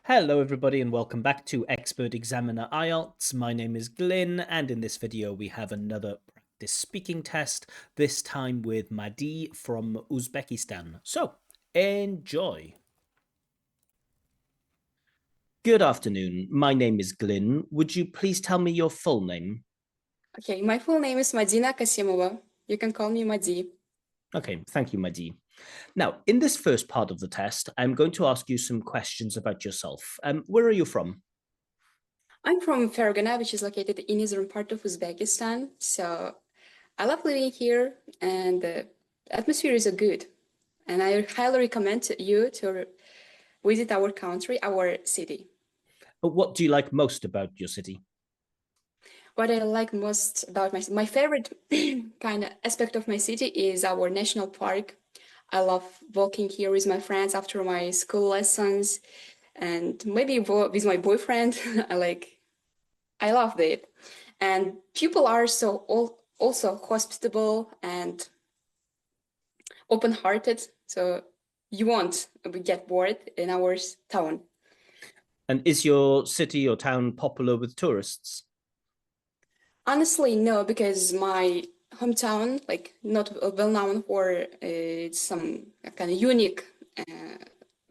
Hello, everybody, and welcome back to Expert Examiner IELTS. My name is Glyn, and in this video, we have another practice speaking test, this time with Madina from Uzbekistan. So, enjoy. Good afternoon. My name is Glyn. Would you please tell me your full name? Okay, my full name is Madina Kasimova. You can call me Madi. Okay, thank you, Madina. Now, in this first part of the test, I'm going to ask you some questions about yourself. Where are you from? I'm from Fergana, which is located in eastern part of Uzbekistan. So I love living here, and the atmosphere is good. And I highly recommend you to visit our country, our city. What do you like most about your city? What I like most about my favorite kind of aspect of my city is our national park. I love walking here with my friends after my school lessons, and maybe with my boyfriend. I loved it. And people are also hospitable and open-hearted. So you won't get bored in our town. And is your city or town popular with tourists? Honestly, no, because my hometown, not well known for some kind of unique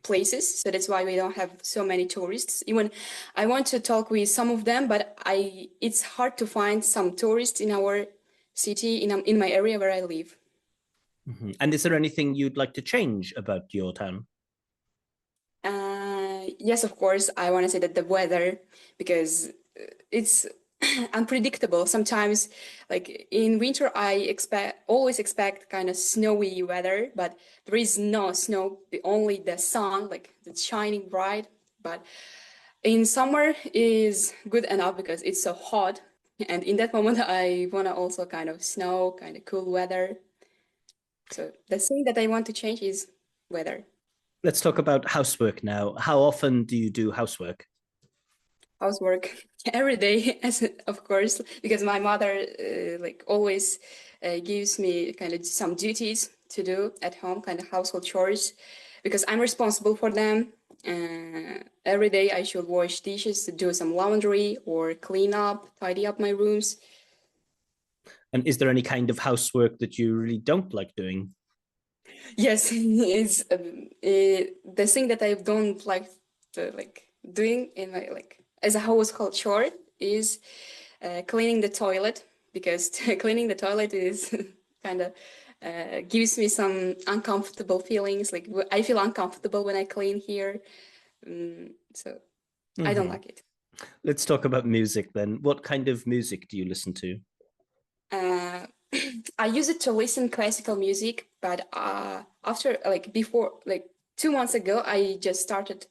places. So that's why we don't have so many tourists. Even I want to talk with some of them, but it's hard to find some tourists in our city, in my area where I live. Mm-hmm. And is there anything you'd like to change about your town? Yes, of course, I want to say that the weather, because it's unpredictable. Sometimes, like in winter, I always expect kind of snowy weather, but there is no snow, only the sun, like it's shining bright. But in summer is good enough because it's so hot. And in that moment, I want to also kind of snow, kind of cool weather. So the thing that I want to change is weather. Let's talk about housework now. How often do you do housework? Housework every day, of course, because my mother always gives me kind of some duties to do at home, kind of household chores, because I'm responsible for them. Every day I should wash dishes, do some laundry, or clean up, tidy up my rooms. And is there any kind of housework that you really don't like doing? Yes, it's the thing that I don't like doing in my as a household chore is cleaning the toilet, because cleaning the toilet is kind of gives me some uncomfortable feelings. Like I feel uncomfortable when I clean here, so I don't Mm-hmm. like it. Let's talk about music then. What kind of music do you listen to? Uh, I use it to listen classical music, but after before 2 months ago, I just started.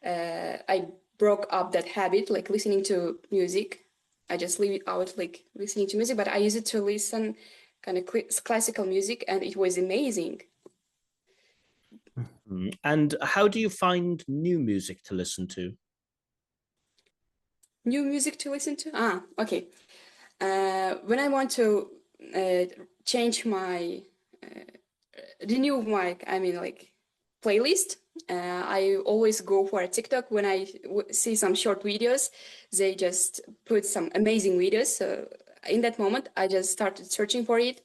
I broke up that habit, like listening to music. I just leave it out, like listening to music, but I use it to listen kind of classical music, and it was amazing. Mm-hmm. And how do you find new music to listen to? New music to listen to? Okay. When I want to uh, change my renew my playlist, I always go for a TikTok. When I see some short videos, they just put some amazing videos. So in that moment, I just started searching for it.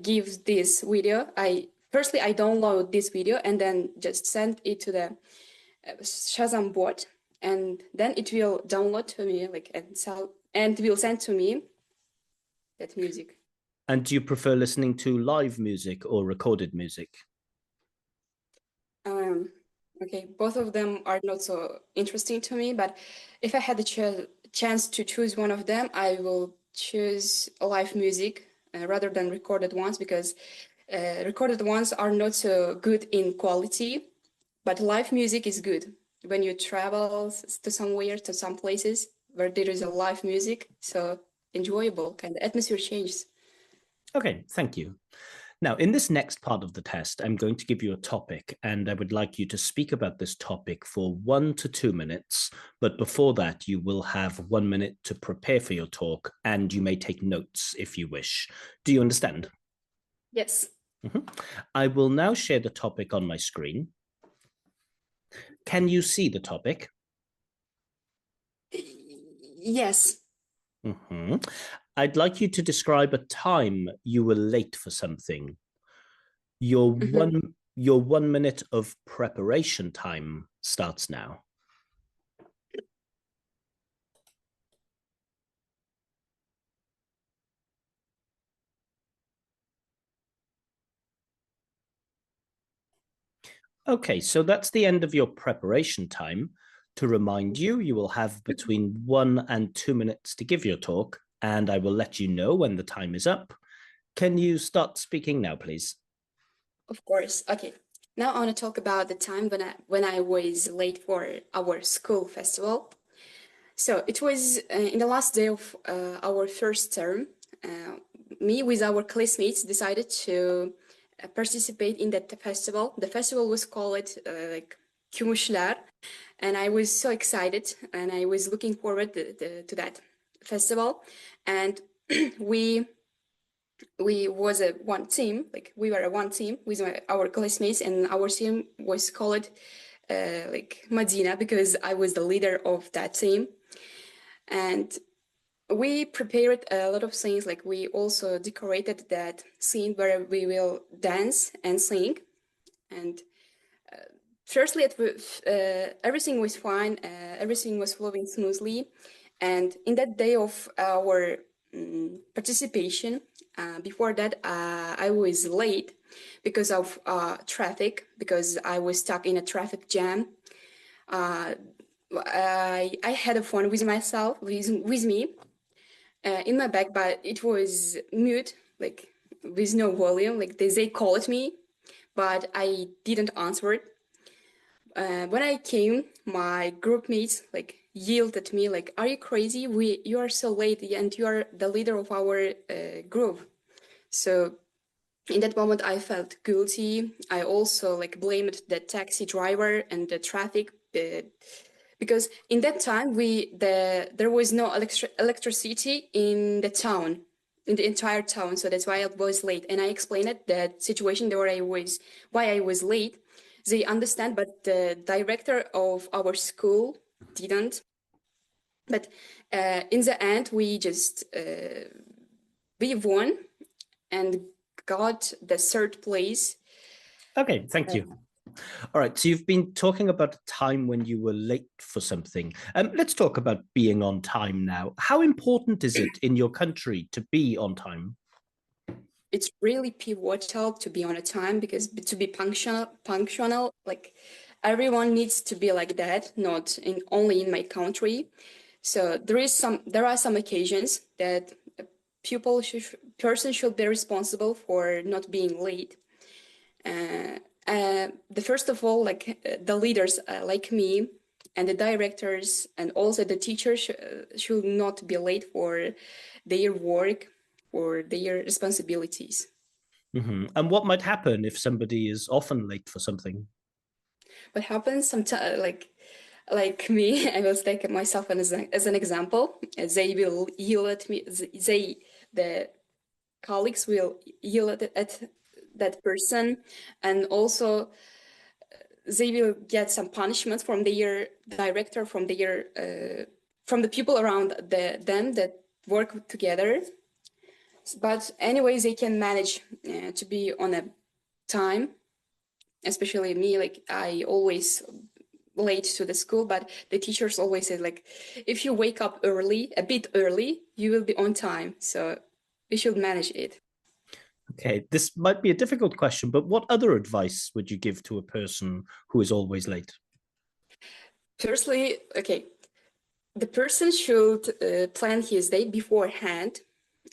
Give this video. I download this video and then just send it to the Shazam bot, and then it will download to me and will send to me that music. And do you prefer listening to live music or recorded music? Um, okay, both of them are not so interesting to me, but if I had the chance to choose one of them, I will choose live music rather than recorded ones, because recorded ones are not so good in quality, but live music is good. When you travel to somewhere, to some places where there is a live music, so enjoyable, kind of atmosphere changes. Okay, thank you. Now, in this next part of the test, I'm going to give you a topic, and I would like you to speak about this topic for 1 to 2 minutes. But before that, you will have 1 minute to prepare for your talk, and you may take notes if you wish. Do you understand? Yes. Mm-hmm. I will now share the topic on my screen. Can you see the topic? Yes. Mm-hmm. I'd like you to describe a time you were late for something. Your Mhm. one your 1 minute of preparation time starts now. Okay, so that's the end of your preparation time. To remind you, you will have between 1 and 2 minutes to give your talk, and I will let you know when the time is up. Can you start speaking now, please? Of course. Okay. Now I want to talk about the time when I was late for our school festival. So it was in the last day of our first term. Uh, Me with our classmates decided to participate in that festival. The festival was called like Kumuşlar, and I was so excited, and I was looking forward to that festival. And we we was a one team, like we were a one team with our classmates, and our team was called like Madina because I was the leader of that team. And we prepared a lot of things, like we also decorated that scene where we will dance and sing. And firstly, everything was fine, everything was flowing smoothly. And in that day of our participation, before that, I was late because of traffic, because I was stuck in a traffic jam. Uh, I had a phone with myself, with me, in my bag, but it was mute, like with no volume. Like they called me, but I didn't answer it. When I came, my group mates like yelled at me like, "Are you crazy? You are so late, and you are the leader of our group." So in that moment, I felt guilty. I also like blamed the taxi driver and the traffic, because in that time there was no electricity in the town, in the entire town. So that's why I was late, and I explained it, that situation where I was, why I was late. They understand, but the director of our school didn't. But in the end, we won and got the third place. Okay, thank you. All right, so you've been talking about a time when you were late for something. Let's talk about being on time now. How important is it in your country to be on time? It's really pivotal to be on a time, because to be punctual, like everyone needs to be like that, not in only in my country. So there are some occasions that a person should be responsible for not being late. The first of all, like the leaders like me, and the directors, and also the teachers should not be late for their work or their responsibilities. Mm-hmm. And what might happen if somebody is often late for something? What happens sometimes, like me, I will take myself as an example. They will yell at me. The colleagues will yell at that person, and also they will get some punishments from their director, from the people around them that work together. But anyways, they can manage to be on a time. Especially me, like I always late to the school, but the teachers always said like, if you wake up early, a bit early, you will be on time. So we should manage it. Okay, this might be a difficult question, but what other advice would you give to a person who is always late? Firstly, okay, the person should plan his day beforehand,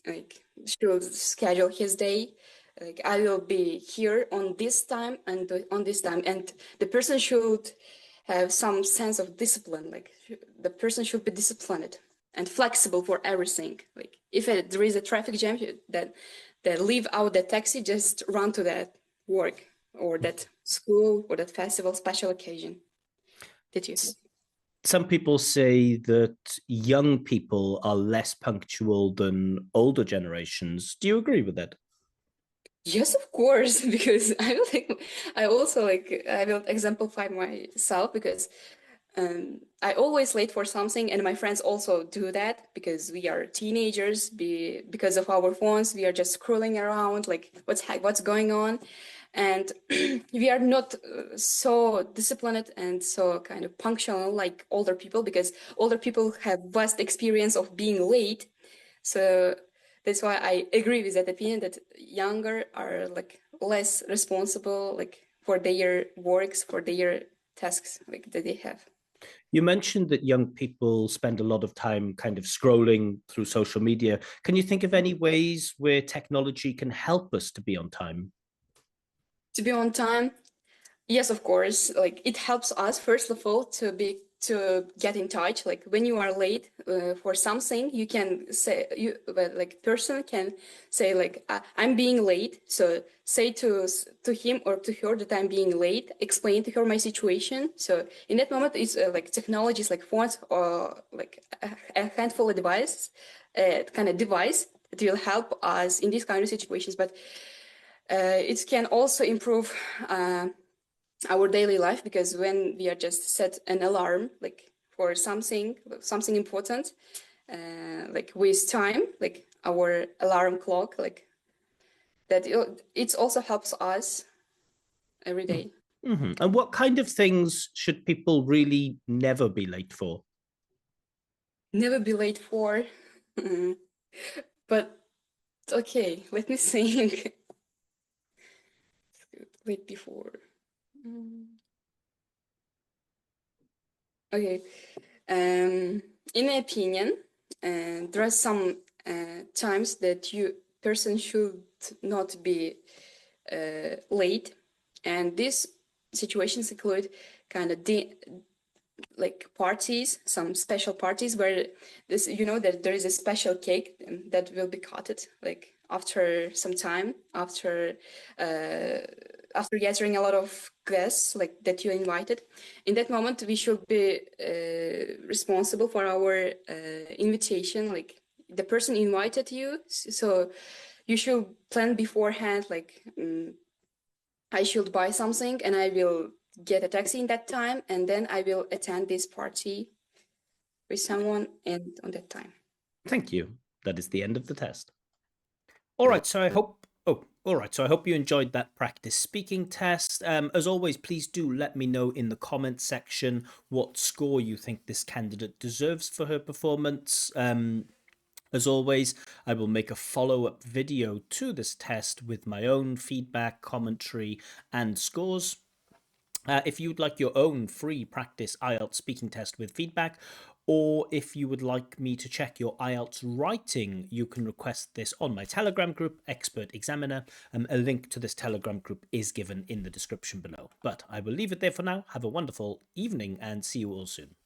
like should schedule his day. Like I will be here on this time and on this time, and the person should have some sense of discipline. Like the person should be disciplined and flexible for everything. Like if there is a traffic jam, that leave out the taxi, just run to that work or that school or that festival special occasion. Did you? Some people say that young people are less punctual than older generations. Do you agree with that? Yes, of course, because I will I also I will exemplify myself because I always late for something, and my friends also do that because we are teenagers. Because of our phones, we are just scrolling around, like what's going on, and we are not so disciplined and so kind of punctual like older people because older people have vast experience of being late. So that's why I agree with that opinion that younger are like less responsible like for their works, for their tasks like that they have. You mentioned that young people spend a lot of time kind of scrolling through social media. Can you think of any ways where technology can help us to be on time? To be on time, yes, of course. Like it helps us first of all to get in touch. Like when you are late for something, you can say like person can say like I'm being late. So say to him or to her that I'm being late. Explain to her my situation. So in that moment, it's like technologies like phones or like a handful of devices, kind of device that will help us in these kind of situations. But it can also improve our daily life because when we are just set an alarm like for something important like with time like our alarm clock like that it also helps us every day. Mm-hmm. And what kind of things should people really never be late for? Never be late for but okay, let me think. Late before. Okay. In my opinion, there are some times that you person should not be late, and these situations include kind of like parties, some special parties where this that there is a special cake that will be cut like after some time uh, after gathering a lot of guests like that you invited. In that moment, we should be responsible for our invitation. Like the person invited you, so you should plan beforehand. Like I should buy something, and I will get a taxi in that time, and then I will attend this party with someone and on that time. Thank you. That is the end of the test. All right, so I hope. Oh, all right. So I hope you enjoyed that practice speaking test. As always, please do let me know in the comments section what score you think this candidate deserves for her performance. As always, I will make a follow-up video to this test with my own feedback, commentary, and scores. If you'd like your own free practice IELTS speaking test with feedback, or if you would like me to check your IELTS writing, you can request this on my Telegram group, Expert Examiner. A link to this Telegram group is given in the description below. But I will leave it there for now. Have a wonderful evening and see you all soon.